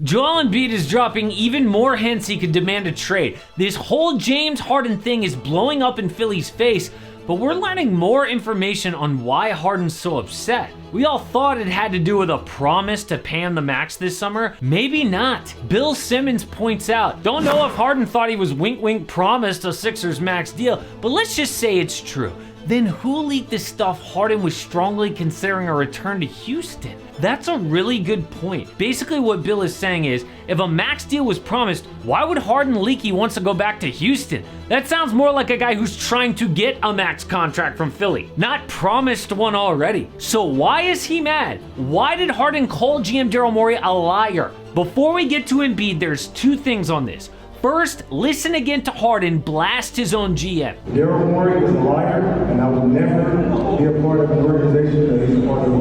Joel Embiid is dropping even more hints he could demand a trade. This whole James Harden thing is blowing up in Philly's face, but we're learning more information on why Harden's so upset. We all thought it had to do with a promise to pay him the max this summer. Maybe not. Bill Simmons points out, don't know if Harden thought he was wink promised a Sixers max deal, but let's just say it's true. Then who leaked this stuff Harden was strongly considering a return to Houston? That's a really good point. Basically what Bill is saying is, if a max deal was promised, why would Harden leak he wants to go back to Houston? That sounds more like a guy who's trying to get a max contract from Philly, not promised one already. So why is he mad? Why did Harden call GM Daryl Morey a liar? Before we get to Embiid, there's two things on this. First, listen again to Harden blast his own GM. Daryl Morey is a liar, and I will never be a part of an organization that he's a part of.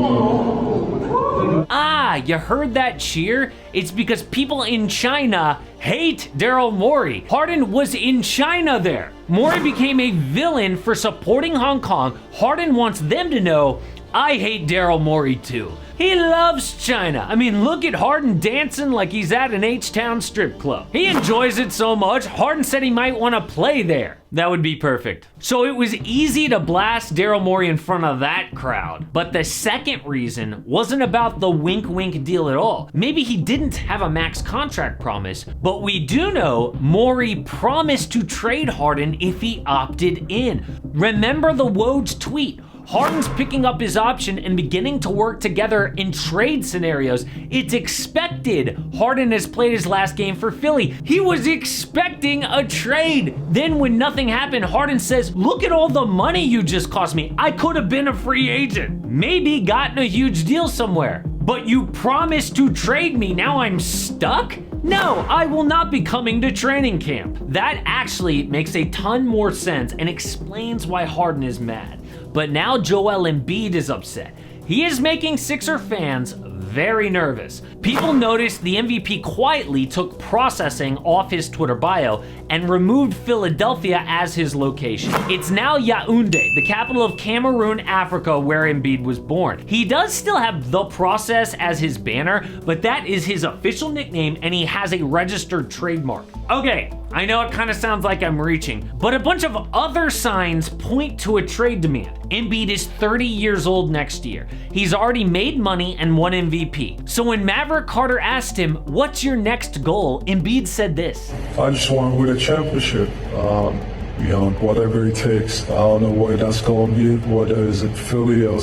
Ah, you heard that cheer? It's because people in China hate Daryl Morey. Harden was in China there. Morey became a villain for supporting Hong Kong. Harden wants them to know, I hate Daryl Morey too. He loves China. I mean, look at Harden dancing like he's at an H-Town strip club. He enjoys it so much, Harden said he might want to play there. That would be perfect. So it was easy to blast Daryl Morey in front of that crowd. But the second reason wasn't about the wink deal at all. Maybe he didn't have a max contract promise, but we do know Morey promised to trade Harden if he opted in. Remember the Woj tweet? Harden's picking up his option and beginning to work together in trade scenarios. It's expected. Harden has played his last game for Philly. He was expecting a trade. Then when nothing happened, Harden says, look at all the money you just cost me. I could have been a free agent. Maybe gotten a huge deal somewhere. But you promised to trade me. Now I'm stuck? No, I will not be coming to training camp. That actually makes a ton more sense and explains why Harden is mad. But now Joel Embiid is upset. He is making Sixer fans very nervous. People noticed the MVP quietly took processing off his Twitter bio and removed Philadelphia as his location. It's now Yaoundé, the capital of Cameroon, Africa, where Embiid was born. He does still have the process as his banner, but that is his official nickname and he has a registered trademark. Okay, I know it kind of sounds like I'm reaching, but a bunch of other signs point to a trade demand. Embiid is 30 years old next year. He's already made money and won MVP. So when Maverick Carter asked him, what's your next goal? Embiid said this. I just want to win a championship. Whatever it takes. I don't know where that's going to be, whether it's in Philly or,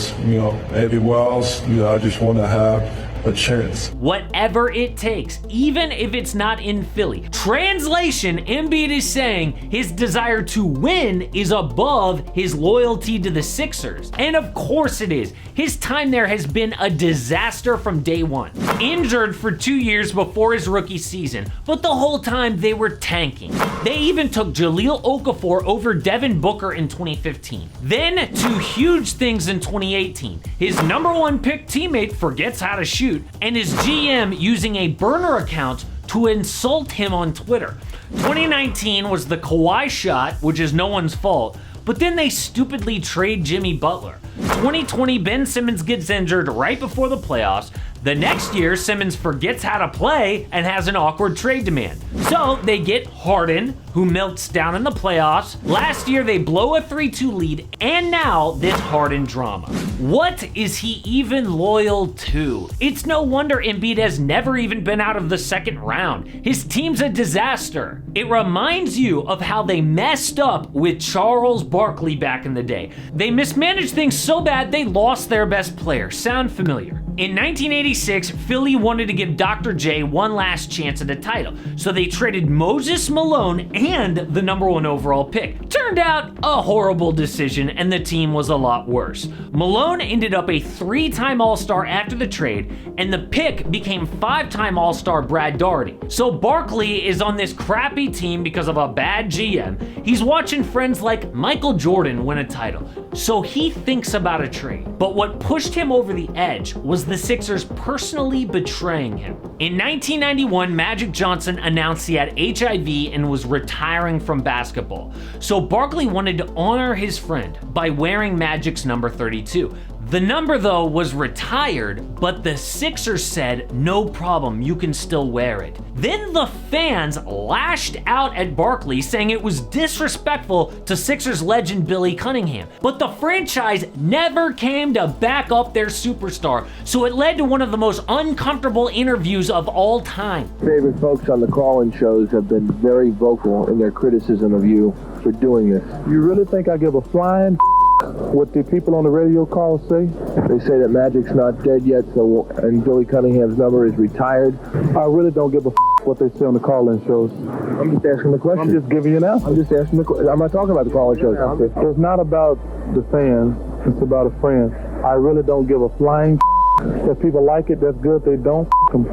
anywhere else. I just want to have a chance. Whatever it takes, even if it's not in Philly. Translation, Embiid is saying his desire to win is above his loyalty to the Sixers. And of course it is. His time there has been a disaster from day one. Injured for 2 years before his rookie season, but the whole time they were tanking. They even took Jahlil Okafor over Devin Booker in 2015. Then two huge things in 2018. His number one pick teammate forgets how to shoot, and his GM using a burner account to insult him on Twitter. 2019 was the Kawhi shot, which is no one's fault, but then they stupidly trade Jimmy Butler. 2020, Ben Simmons gets injured right before the playoffs. The next year, Simmons forgets how to play and has an awkward trade demand. So they get Harden, who melts down in the playoffs. Last year, they blow a 3-2 lead, and now this Harden drama. What is he even loyal to? It's no wonder Embiid has never even been out of the second round. His team's a disaster. It reminds you of how they messed up with Charles Barkley back in the day. They mismanaged things so bad they lost their best player. Sound familiar? In 1986, Philly wanted to give Dr. J one last chance at a title, so they traded Moses Malone and the number one overall pick. Turned out a horrible decision, and the team was a lot worse. Malone ended up a 3-time All-Star after the trade, and the pick became 5-time All-Star Brad Daugherty. So Barkley is on this crappy team because of a bad GM. He's watching friends like Michael Jordan win a title, so he thinks about a trade. But what pushed him over the edge was the Sixers personally betraying him. In 1991, Magic Johnson announced he had HIV and was retiring from basketball. So Barkley wanted to honor his friend by wearing Magic's number 32. The number though was retired, but the Sixers said, no problem, you can still wear it. Then the fans lashed out at Barkley, saying it was disrespectful to Sixers legend Billy Cunningham. But the franchise never came to back up their superstar, so it led to one of the most uncomfortable interviews of all time. Favorite folks on the call-in shows have been very vocal in their criticism of you for doing this. You really think I give a flying what the people on the radio calls say? They say that Magic's not dead yet, and Billy Cunningham's number is retired. I really don't give a what they say on the call-in shows. I'm just asking the question. I'm just giving you an answer. I'm just asking the question. I'm not talking about the call-in shows. It's not about the fans. It's about a friend. I really don't give a flying if people like it, that's good. They don't, 'em.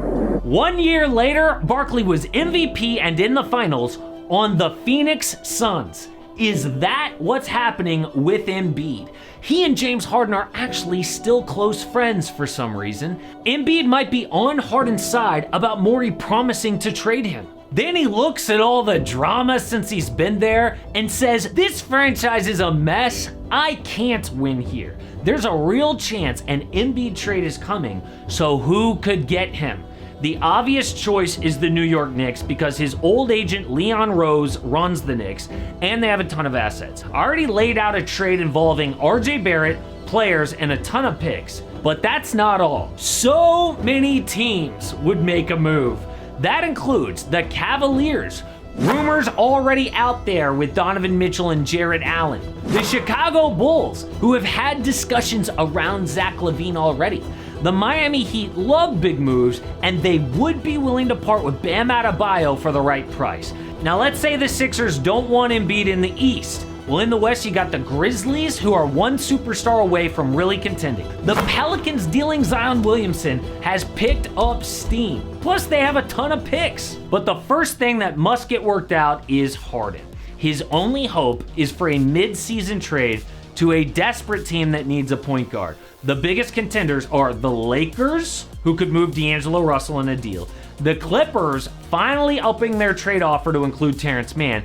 1 year later, Barkley was MVP and in the finals on the Phoenix Suns. Is that what's happening with Embiid? He and James Harden are actually still close friends for some reason. Embiid might be on Harden's side about Morey promising to trade him. Then he looks at all the drama since he's been there and says, this franchise is a mess. I can't win here. There's a real chance an Embiid trade is coming, so who could get him? The obvious choice is the New York Knicks because his old agent Leon Rose runs the Knicks and they have a ton of assets. I already laid out a trade involving RJ Barrett, players, and a ton of picks. But that's not all. So many teams would make a move. That includes the Cavaliers. Rumors already out there with Donovan Mitchell and Jarrett Allen. The Chicago Bulls, who have had discussions around Zach LaVine already. The Miami Heat love big moves, and they would be willing to part with Bam Adebayo for the right price. Now let's say the Sixers don't want Embiid in the East. Well, in the West, you got the Grizzlies, who are one superstar away from really contending. The Pelicans dealing Zion Williamson has picked up steam. Plus, they have a ton of picks. But the first thing that must get worked out is Harden. His only hope is for a mid-season trade to a desperate team that needs a point guard. The biggest contenders are the Lakers, who could move D'Angelo Russell in a deal, the Clippers finally upping their trade offer to include Terrence Mann,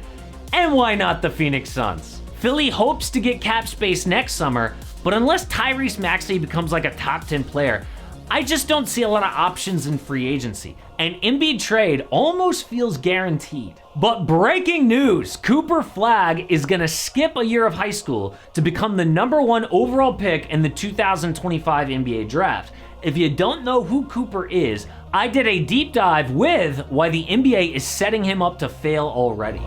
and why not the Phoenix Suns? Philly hopes to get cap space next summer, but unless Tyrese Maxey becomes like a top 10 player, I just don't see a lot of options in free agency. An Embiid trade almost feels guaranteed. But breaking news, Cooper Flagg is gonna skip a year of high school to become the #1 overall pick in the 2025 NBA draft. If you don't know who Cooper is, I did a deep dive with why the NBA is setting him up to fail already.